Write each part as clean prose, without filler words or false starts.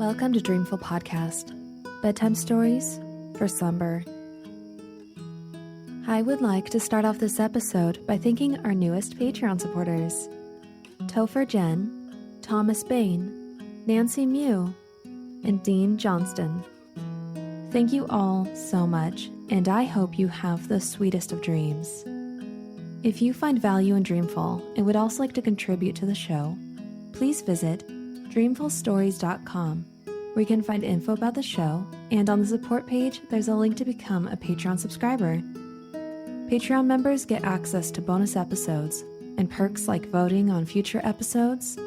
Welcome to Dreamful Podcast, bedtime stories for slumber. I would like to start off this episode by thanking our newest Patreon supporters, Topher Jen, Thomas Bain, Nancy Mew, and Dean Johnston. Thank you all so much, and I hope you have the sweetest of dreams. If you find value in Dreamful and would also like to contribute to the show, please visit dreamfulstories.com, where you can find info about the show, and on the support page, there's a link to become a Patreon subscriber. Patreon members get access to bonus episodes and perks like voting on future episodes,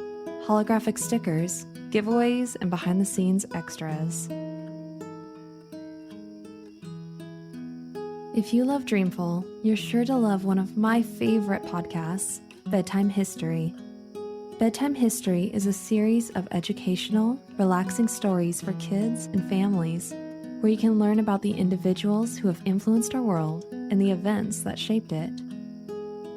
holographic stickers, giveaways, and behind-the-scenes extras. If you love Dreamful, you're sure to love one of my favorite podcasts, Bedtime History. Bedtime History is a series of educational, relaxing stories for kids and families where you can learn about the individuals who have influenced our world and the events that shaped it.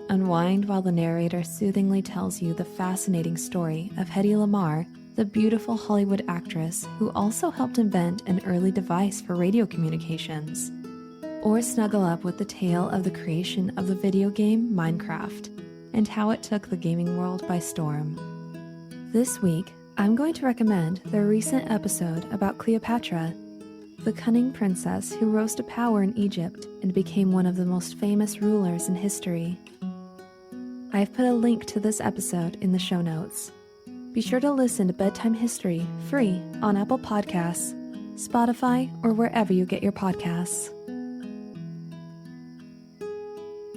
Unwind while the narrator soothingly tells you the fascinating story of Hedy Lamarr, the beautiful Hollywood actress who also helped invent an early device for radio communications. Or snuggle up with the tale of the creation of the video game Minecraft and how it took the gaming world by storm. This week, I'm going to recommend the recent episode about Cleopatra, the cunning princess who rose to power in Egypt and became one of the most famous rulers in history. I've put a link to this episode in the show notes. Be sure to listen to Bedtime History free on Apple Podcasts, Spotify, or wherever you get your podcasts.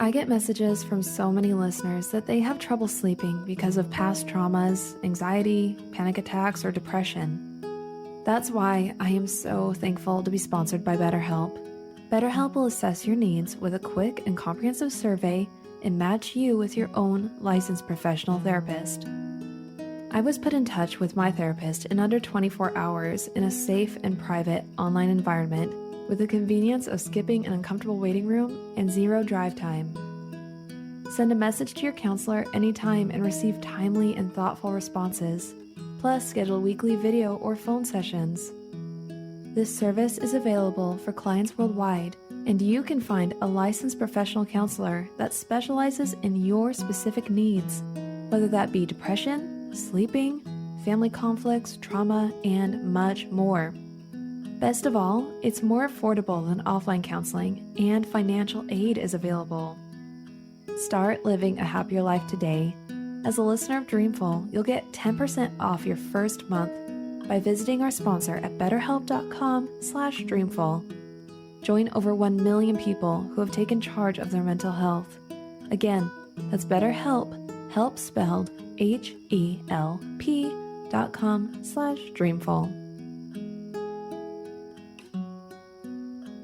I get messages from so many listeners that they have trouble sleeping because of past traumas, anxiety, panic attacks, or depression. That's why I am so thankful to be sponsored by BetterHelp. BetterHelp will assess your needs with a quick and comprehensive survey and match you with your own licensed professional therapist. I was put in touch with my therapist in under 24 hours in a safe and private online environment with the convenience of skipping an uncomfortable waiting room and zero drive time. Send a message to your counselor anytime and receive timely and thoughtful responses, plus schedule weekly video or phone sessions. This service is available for clients worldwide, and you can find a licensed professional counselor that specializes in your specific needs, whether that be depression, sleeping, family conflicts, trauma, and much more. Best of all, it's more affordable than offline counseling, and financial aid is available. Start living a happier life today. As a listener of Dreamful, you'll get 10% off your first month by visiting our sponsor at betterhelp.com/dreamful. Join over 1 million people who have taken charge of their mental health. Again, that's BetterHelp, help spelled HELP.com/dreamful.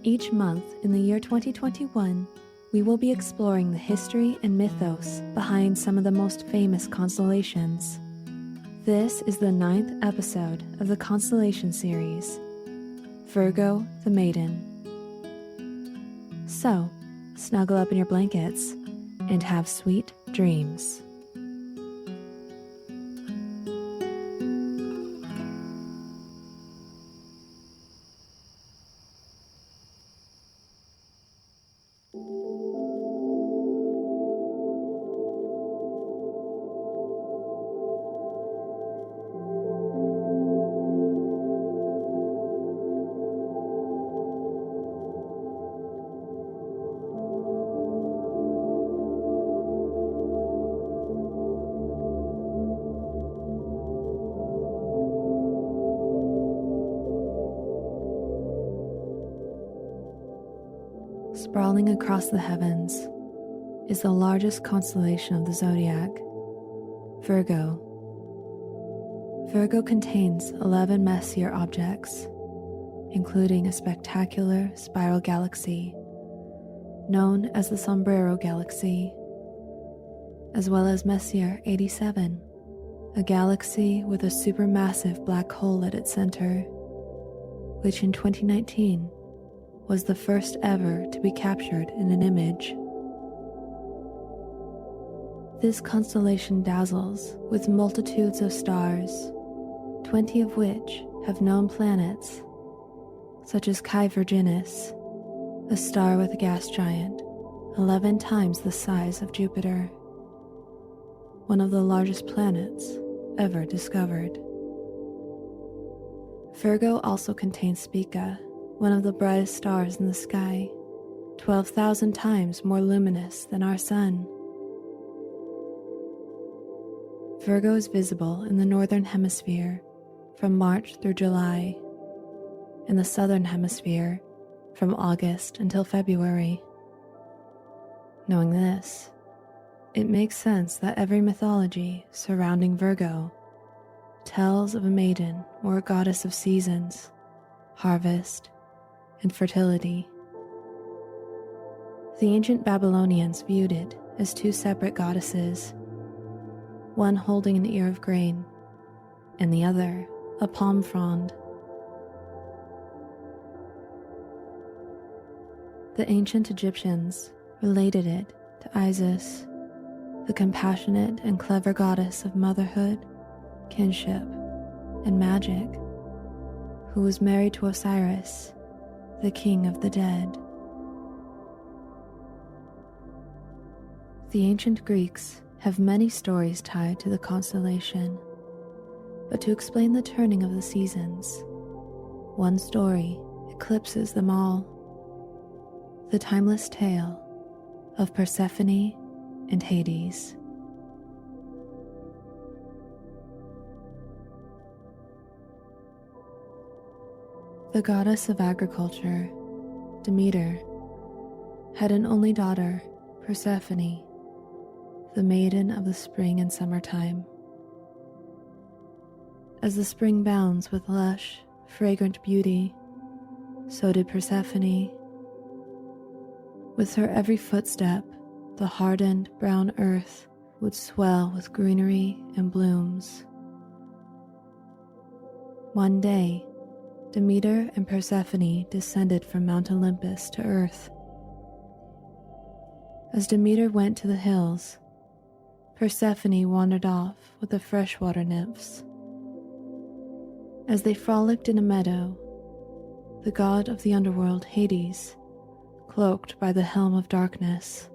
Each month in the year 2021, we will be exploring the history and mythos behind some of the most famous constellations. This is the 9th episode of the Constellation Series, Virgo the Maiden. So, snuggle up in your blankets and have sweet dreams. Sprawling across the heavens is the largest constellation of the zodiac, Virgo. Virgo contains 11 Messier objects, including a spectacular spiral galaxy known as the Sombrero Galaxy, as well as Messier 87, a galaxy with a supermassive black hole at its center, which in 2019 was the first ever to be captured in an image. This constellation dazzles with multitudes of stars, 20 of which have known planets such as Chi Virginis, a star with a gas giant 11 times the size of Jupiter, one of the largest planets ever discovered. Virgo also contains Spica, one of the brightest stars in the sky, 12,000 times more luminous than our sun. Virgo is visible in the northern hemisphere from March through July, in the southern hemisphere from August until February. Knowing this, it makes sense that every mythology surrounding Virgo tells of a maiden or a goddess of seasons, harvest, and fertility. The ancient Babylonians viewed it as two separate goddesses, one holding an ear of grain, and the other a palm frond. The ancient Egyptians related it to Isis, the compassionate and clever goddess of motherhood, kinship, and magic, who was married to Osiris, the king of the dead. The ancient Greeks have many stories tied to the constellation, but to explain the turning of the seasons, one story eclipses them all: the timeless tale of Persephone and Hades. The goddess of agriculture, Demeter, had an only daughter, Persephone, the maiden of the spring and summertime. As the spring bounds with lush, fragrant beauty, so did Persephone. With her every footstep, the hardened brown earth would swell with greenery and blooms. One day, Demeter and Persephone descended from Mount Olympus to earth. As Demeter went to the hills, Persephone wandered off with the freshwater nymphs. As they frolicked in a meadow, the god of the underworld, Hades, cloaked by the helm of darkness,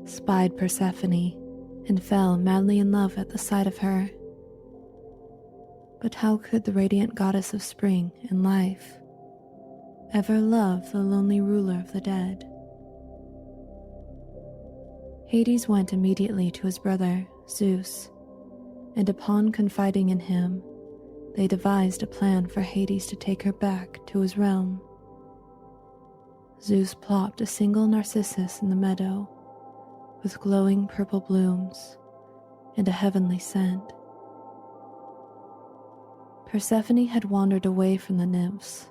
spied Persephone and fell madly in love at the sight of her. But how could the radiant goddess of spring and life ever love the lonely ruler of the dead? Hades went immediately to his brother, Zeus, and upon confiding in him, they devised a plan for Hades to take her back to his realm. Zeus plopped a single narcissus in the meadow with glowing purple blooms and a heavenly scent. Persephone had wandered away from the nymphs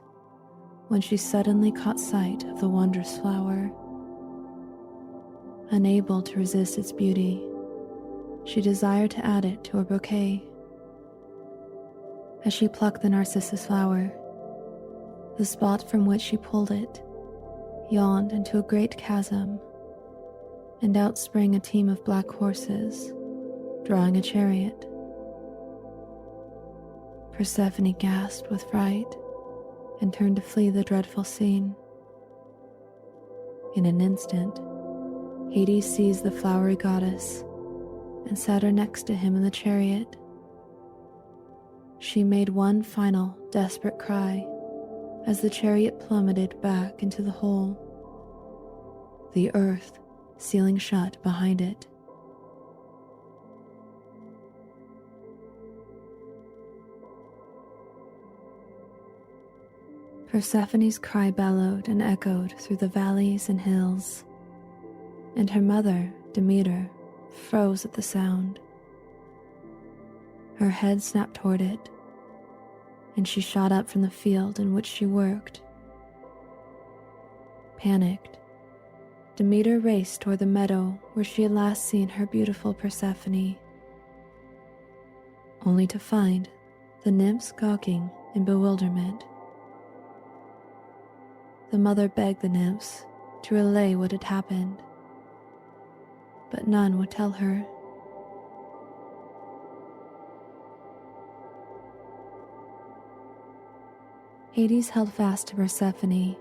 when she suddenly caught sight of the wondrous flower. Unable to resist its beauty, she desired to add it to her bouquet. As she plucked the narcissus flower, the spot from which she pulled it yawned into a great chasm, and out sprang a team of black horses, drawing a chariot. Persephone gasped with fright and turned to flee the dreadful scene. In an instant, Hades seized the flowery goddess and sat her next to him in the chariot. She made one final desperate cry as the chariot plummeted back into the hole, the earth sealing shut behind it. Persephone's cry bellowed and echoed through the valleys and hills, and her mother, Demeter, froze at the sound. Her head snapped toward it, and she shot up from the field in which she worked. Panicked, Demeter raced toward the meadow where she had last seen her beautiful Persephone, only to find the nymphs gawking in bewilderment. The mother begged the nymphs to relay what had happened, but none would tell her. Hades held fast to Persephone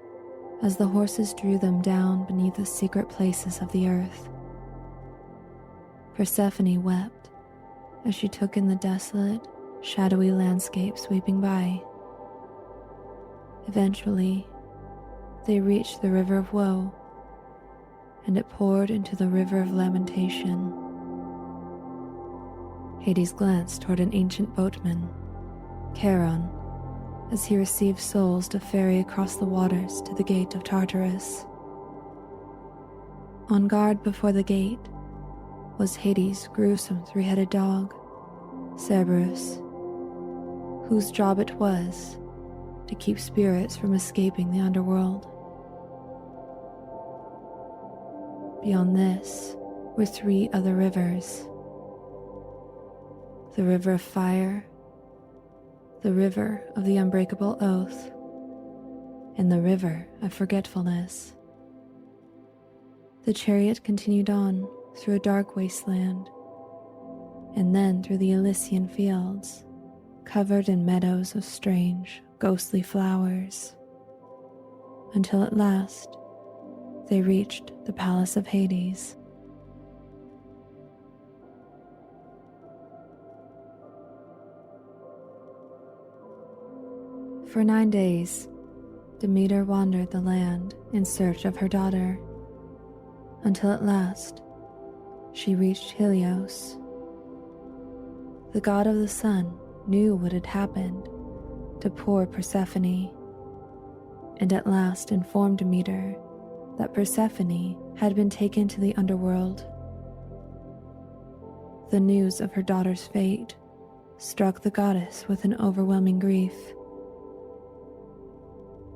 as the horses drew them down beneath the secret places of the earth. Persephone wept as she took in the desolate, shadowy landscape sweeping by. Eventually, they reached the river of woe, and it poured into the river of lamentation. Hades glanced toward an ancient boatman, Charon, as he received souls to ferry across the waters to the gate of Tartarus. On guard before the gate was Hades' gruesome three-headed dog, Cerberus, whose job it was to keep spirits from escaping the underworld. Beyond this were three other rivers: the river of fire, the river of the unbreakable oath, and the river of forgetfulness. The chariot continued on through a dark wasteland, and then through the Elysian fields, covered in meadows of strange, ghostly flowers, until at last they reached the palace of Hades. For 9 days, Demeter wandered the land in search of her daughter, until at last she reached Helios. The god of the sun knew what had happened to poor Persephone, and at last informed Demeter that Persephone had been taken to the underworld. The news of her daughter's fate struck the goddess with an overwhelming grief.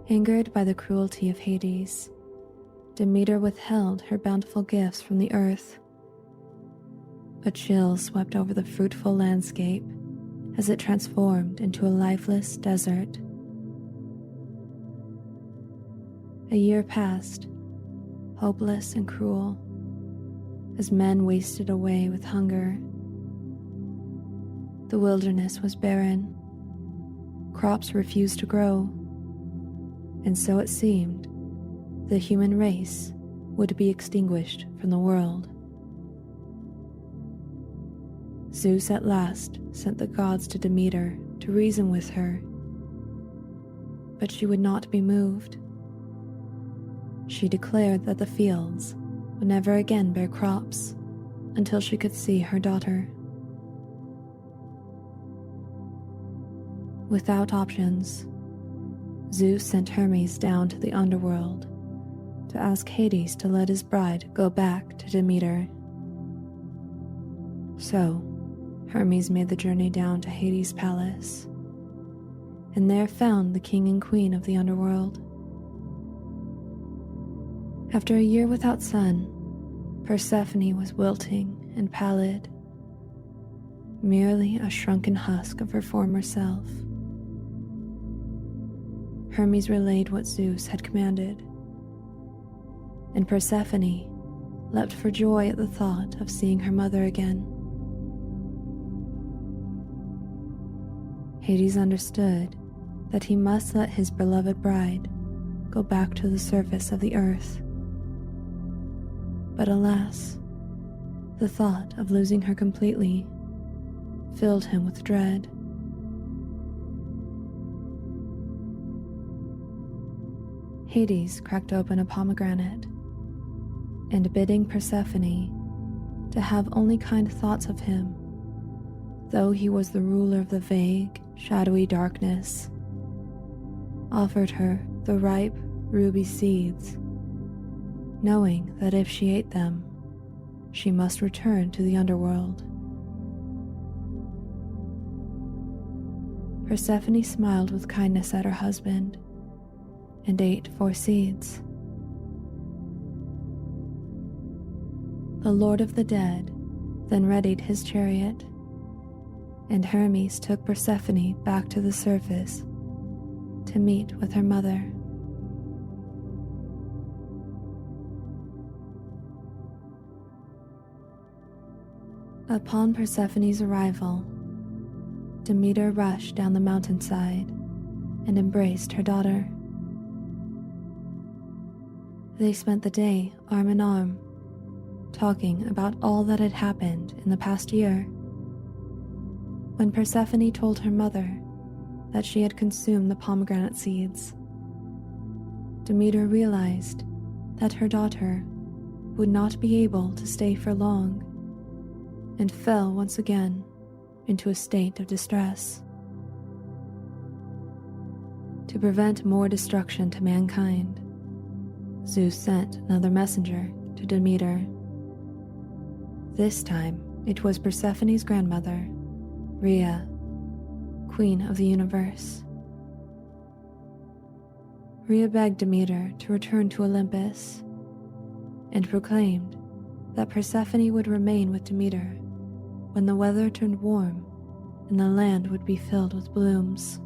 Angered by the cruelty of Hades, Demeter withheld her bountiful gifts from the earth. A chill swept over the fruitful landscape as it transformed into a lifeless desert. A year passed, hopeless and cruel, as men wasted away with hunger. The wilderness was barren. Crops refused to grow. And so it seemed the human race would be extinguished from the world. Zeus at last sent the gods to Demeter to reason with her, but she would not be moved. She declared that the fields would never again bear crops until she could see her daughter. Without options, Zeus sent Hermes down to the underworld to ask Hades to let his bride go back to Demeter. So, Hermes made the journey down to Hades' palace, and there found the king and queen of the underworld. After a year without sun, Persephone was wilting and pallid, merely a shrunken husk of her former self. Hermes relayed what Zeus had commanded, and Persephone leapt for joy at the thought of seeing her mother again. Hades understood that he must let his beloved bride go back to the surface of the earth. But alas, the thought of losing her completely filled him with dread. Hades cracked open a pomegranate, and bidding Persephone to have only kind thoughts of him, though he was the ruler of the vague, shadowy darkness, offered her the ripe ruby seeds, knowing that if she ate them, she must return to the underworld. Persephone smiled with kindness at her husband and ate 4 seeds. The Lord of the Dead then readied his chariot, and Hermes took Persephone back to the surface to meet with her mother. Upon Persephone's arrival, Demeter rushed down the mountainside and embraced her daughter. They spent the day arm in arm, talking about all that had happened in the past year. When Persephone told her mother that she had consumed the pomegranate seeds, Demeter realized that her daughter would not be able to stay for long and fell once again into a state of distress. To prevent more destruction to mankind, Zeus sent another messenger to Demeter. This time it was Persephone's grandmother, Rhea, Queen of the Universe. Rhea begged Demeter to return to Olympus and proclaimed that Persephone would remain with Demeter when the weather turned warm and the land would be filled with blooms.